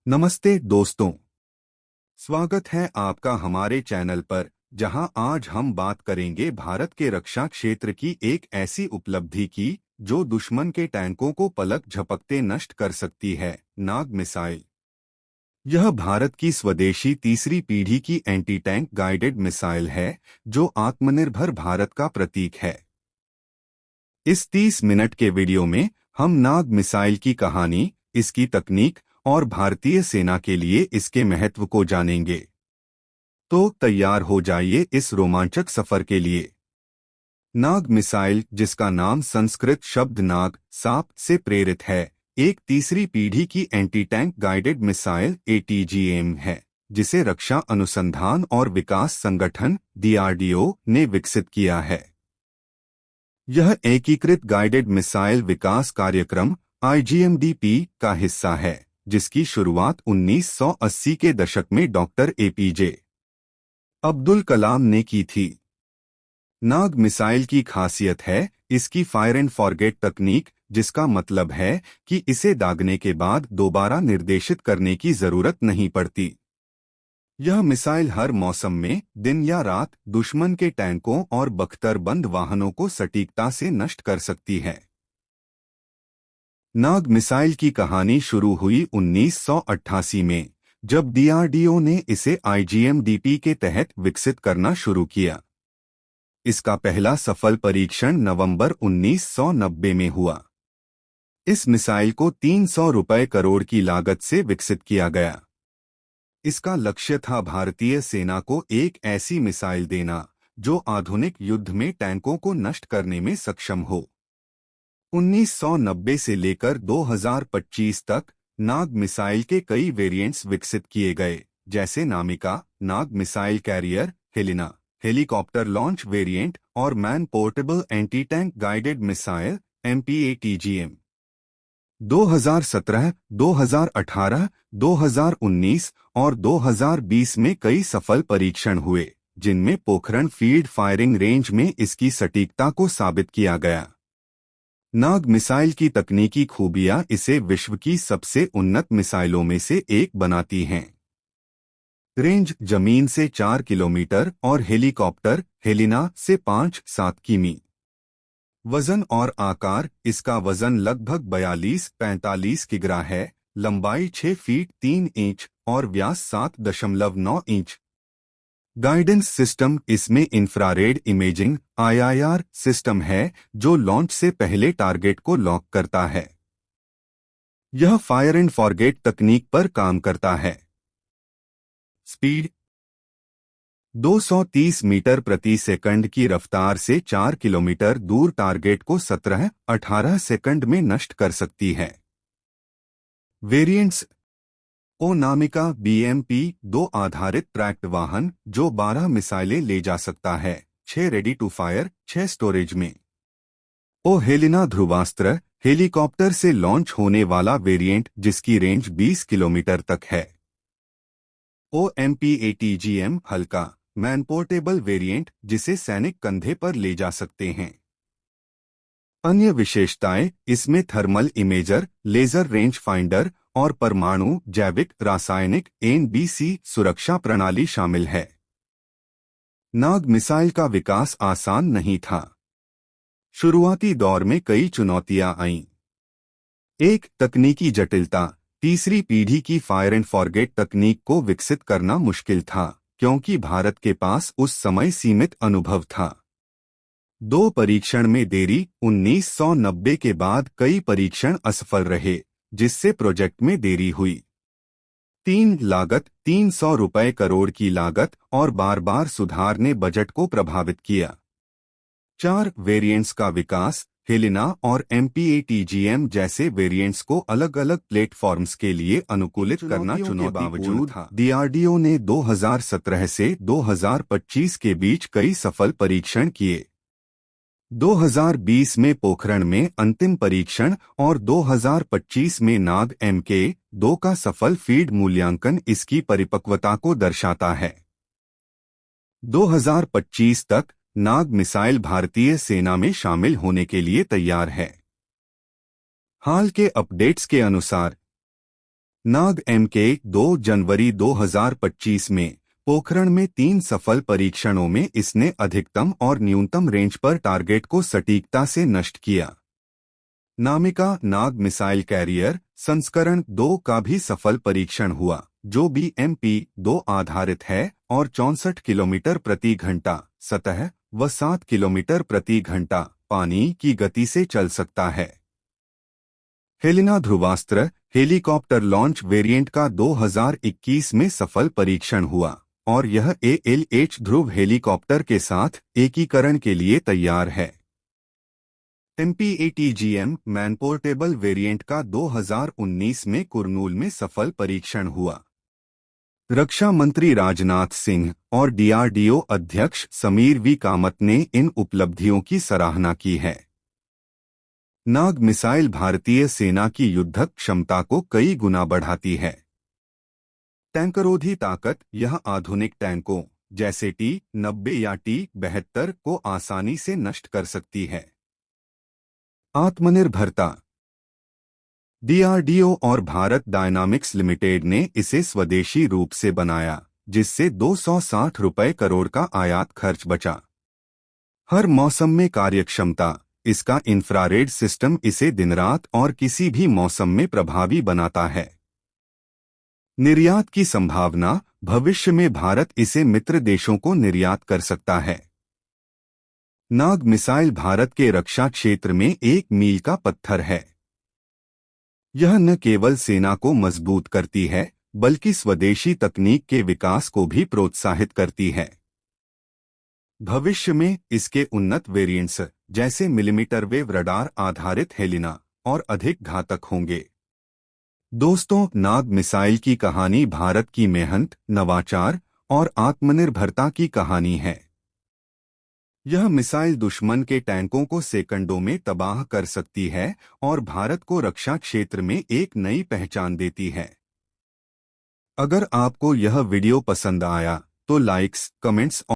नमस्ते दोस्तों, स्वागत है आपका हमारे चैनल पर, जहां आज हम बात करेंगे भारत के रक्षा क्षेत्र की एक ऐसी उपलब्धि की जो दुश्मन के टैंकों को पलक झपकते नष्ट कर सकती है, नाग मिसाइल। यह भारत की स्वदेशी तीसरी पीढ़ी की एंटी टैंक गाइडेड मिसाइल है, जो आत्मनिर्भर भारत का प्रतीक है। इस 30 मिनट के वीडियो में हम नाग मिसाइल की कहानी, इसकी तकनीक और भारतीय सेना के लिए इसके महत्व को जानेंगे। तो तैयार हो जाइए इस रोमांचक सफर के लिए। नाग मिसाइल, जिसका नाम संस्कृत शब्द नाग सांप से प्रेरित है, एक तीसरी पीढ़ी की anti tank guided missile ATGM है, जिसे रक्षा अनुसंधान और विकास संगठन DRDO ने विकसित किया है। यह एकीकृत गाइडेड मिसाइल विकास कार्यक्रम IGMDP का हिस्सा है, जिसकी शुरुआत 1980 के दशक में डॉक्टर APJ अब्दुल कलाम ने की थी। नाग मिसाइल की खासियत है इसकी फायर एंड फॉरगेट तकनीक, जिसका मतलब है कि इसे दागने के बाद दोबारा निर्देशित करने की जरूरत नहीं पड़ती। यह मिसाइल हर मौसम में, दिन या रात, दुश्मन के टैंकों और बख्तरबंद वाहनों को सटीकता से नष्ट कर सकती है। नाग मिसाइल की कहानी शुरू हुई 1988 में, जब DRDO ने इसे IGMDP के तहत विकसित करना शुरू किया। इसका पहला सफल परीक्षण नवंबर 1990 में हुआ। इस मिसाइल को 300 रुपए करोड़ की लागत से विकसित किया गया। इसका लक्ष्य था भारतीय सेना को एक ऐसी मिसाइल देना जो आधुनिक युद्ध में टैंकों को नष्ट करने में सक्षम हो। 1990 से लेकर 2025 तक नाग मिसाइल के कई वेरिएंट्स विकसित किए गए, जैसे Namica, Nag missile carrier, Helina, helicopter launch variant और man portable anti tank guided missile MPATGM। 2017, 2018, 2019 और 2020 में कई सफल परीक्षण हुए, जिनमें पोखरण फील्ड फायरिंग रेंज में इसकी सटीकता को साबित किया गया। नाग मिसाइल की तकनीकी खूबियां इसे विश्व की सबसे उन्नत मिसाइलों में से एक बनाती हैं। रेंज जमीन से 4 किलोमीटर और हेलीकॉप्टर हेलिना से 5-7 किमी। वजन और आकार, इसका वजन लगभग 42-45 किग्रा है, लंबाई 6 फीट 3 इंच और व्यास 7.9 इंच। गाइडेंस सिस्टम, इसमें इंफ्रारेड इमेजिंग IIR सिस्टम है, जो लॉन्च से पहले टारगेट को लॉक करता है। यह फायर एंड फॉरगेट तकनीक पर काम करता है। स्पीड 230 मीटर प्रति सेकंड की रफ्तार से 4 किलोमीटर दूर टारगेट को 17-18 सेकंड में नष्ट कर सकती है। वेरिएंट्स: नामिका BMP-2 आधारित ट्रैक्ड वाहन, जो 12 मिसाइलें ले जा सकता है, 6 रेडी टू फायर, 6 स्टोरेज में। हेलिना ध्रुवास्त्र, हेलीकॉप्टर से लॉन्च होने वाला वेरिएंट, जिसकी रेंज 20 किलोमीटर तक है। MPATGM हल्का, मैन पोर्टेबल वेरिएंट, जिसे सैनिक कंधे पर ले जा सकते हैं। अन्य विशेषताएं: इसमें thermal imager, laser range finder और परमाणु जैविक रासायनिक NBC सुरक्षा प्रणाली शामिल है। नाग मिसाइल का विकास आसान नहीं था। शुरुआती दौर में कई चुनौतियां आईं। एक, तकनीकी जटिलता। तीसरी पीढ़ी की फायर एंड फॉरगेट तकनीक को विकसित करना मुश्किल था, क्योंकि भारत के पास उस समय सीमित अनुभव था। 2, परीक्षण में देरी। 1990 के बाद कई परीक्षण असफल रहे, जिससे प्रोजेक्ट में देरी हुई। 3, लागत। 300 रुपए करोड़ की लागत और बार बार सुधार ने बजट को प्रभावित किया। 4, वेरिएंट्स का विकास। हेलिना और MPATGM जैसे वेरिएंट्स को अलग अलग प्लेटफॉर्म्स के लिए अनुकूलित करना चुनौतीपूर्ण था। DRDO ने 2017 से 2025 के बीच कई सफल परीक्षण किए। 2020 में पोखरण में अंतिम परीक्षण और 2025 में नाग MK-2 का सफल फील्ड मूल्यांकन इसकी परिपक्वता को दर्शाता है। 2025 तक नाग मिसाइल भारतीय सेना में शामिल होने के लिए तैयार है। हाल के अपडेट्स के अनुसार नाग MK-2 जनवरी 2025 में पोखरण में 3 सफल परीक्षणों में इसने अधिकतम और न्यूनतम रेंज पर टारगेट को सटीकता से नष्ट किया। नामिका नाग मिसाइल कैरियर संस्करण 2 का भी सफल परीक्षण हुआ, जो BMP-2 आधारित है और 64 किलोमीटर प्रति घंटा सतह व 7 किलोमीटर प्रति घंटा पानी की गति से चल सकता है। Helina Dhruvastra helicopter launch variant का 2021 में सफल परीक्षण हुआ और यह ALH ध्रुव हेलीकॉप्टर के साथ एकीकरण के लिए तैयार है। MPATGM मैन पोर्टेबल वेरिएंट का 2019 में कुरनूल में सफल परीक्षण हुआ। रक्षा मंत्री राजनाथ सिंह और DRDO अध्यक्ष समीर वी कामत ने इन उपलब्धियों की सराहना की है। नाग मिसाइल भारतीय सेना की युद्धक क्षमता को कई गुना बढ़ाती है। टैंकरोधी ताकत यह आधुनिक टैंकों जैसे T-90 या T-72 को आसानी से नष्ट कर सकती है। आत्मनिर्भरता DRDO और भारत डायनामिक्स लिमिटेड ने इसे स्वदेशी रूप से बनाया, जिससे 260 रुपये करोड़ का आयात खर्च बचा। हर मौसम में कार्यक्षमता इसका इंफ्रारेड सिस्टम इसे दिनरात और किसी भी मौसम में प्रभावी बनाता है। निर्यात की संभावना भविष्य में भारत इसे मित्र देशों को निर्यात कर सकता है। नाग मिसाइल भारत के रक्षा क्षेत्र में एक मील का पत्थर है। यह न केवल सेना को मजबूत करती है, बल्कि स्वदेशी तकनीक के विकास को भी प्रोत्साहित करती है। भविष्य में इसके उन्नत वेरिएंट्स जैसे मिलीमीटर वेव रडार आधारित हेलिना और अधिक घातक होंगे। दोस्तों, नाग मिसाइल की कहानी भारत की मेहनत, नवाचार और आत्मनिर्भरता की कहानी है। यह मिसाइल दुश्मन के टैंकों को सेकंडों में तबाह कर सकती है और भारत को रक्षा क्षेत्र में एक नई पहचान देती है। अगर आपको यह वीडियो पसंद आया तो लाइक्स, कमेंट्स